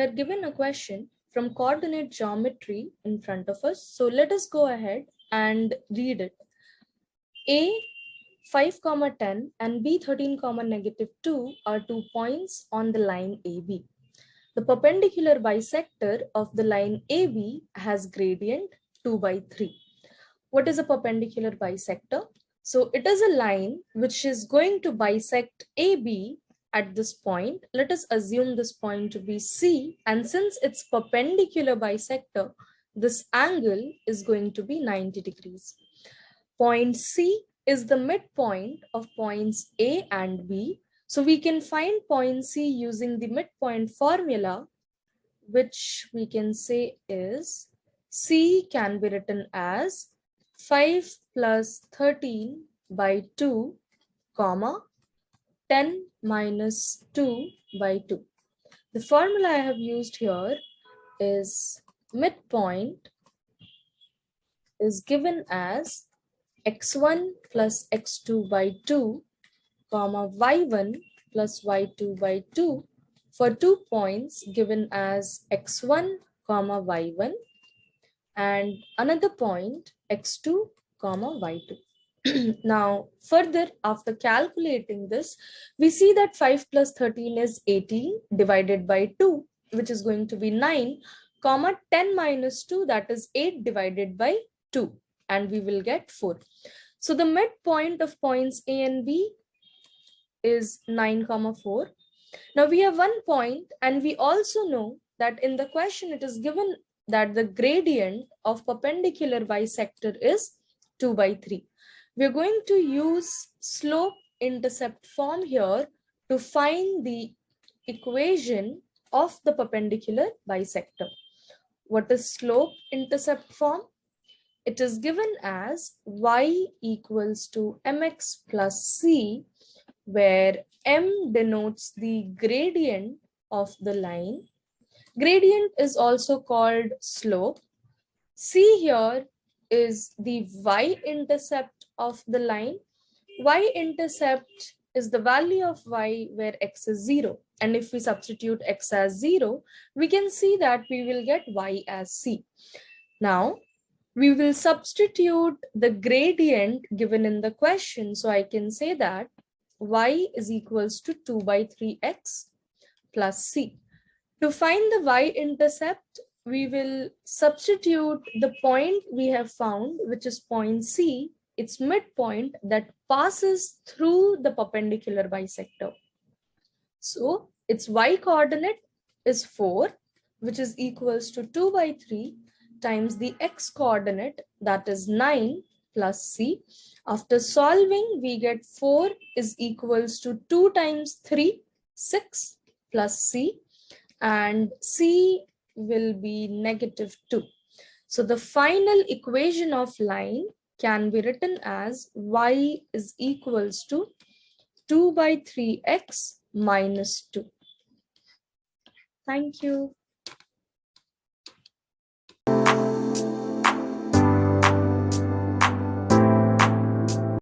are given a question from coordinate geometry in front of us. So let us go ahead and read it. A 5, 10 and B 13, -2 are 2 points on the line AB. The perpendicular bisector of the line AB has gradient 2 by 3. What is a perpendicular bisector? So it is a line which is going to bisect AB at this point. Let us assume this point to be C, and since it's perpendicular bisector, this angle is going to be 90 degrees. Point C is the midpoint of points A and B. So we can find point C using the midpoint formula, which we can say is C can be written as 5 plus 13 by 2, comma, 10 minus 2 by 2. The formula I have used here is midpoint is given as x1 plus x2 by 2, comma, y1 plus y2 by 2 for 2 points given as x1, comma, y1 and another point x2, comma, y2. Now, further, after calculating this, we see that 5 plus 13 is 18 divided by 2, which is going to be 9, comma, 10 minus 2, that is 8 divided by 2, and we will get 4. So the midpoint of points A and B is 9, 4. Now we have 1 point, and we also know that in the question it is given that the gradient of perpendicular bisector is 2 by 3. We're going to use slope intercept form here to find the equation of the perpendicular bisector. What is slope intercept form? It is given as y equals to mx plus c, where m denotes the gradient of the line. Gradient is also called slope. C here is the y-intercept of the line. Y-intercept is the value of y where x is 0. And if we substitute x as 0, we can see that we will get y as c. Now, we will substitute the gradient given in the question. So I can say that y is equals to 2 by 3x plus c. To find the y-intercept, we will substitute the point we have found, which is point C, its midpoint that passes through the perpendicular bisector. So its y-coordinate is 4, which is equals to 2 by 3 times the x-coordinate, that is 9 plus c. After solving, we get 4 is equals to 2 times 3, 6 plus c, and c will be -2. So the final equation of line can be written as y is equals to 2 by 3x minus 2. Thank you.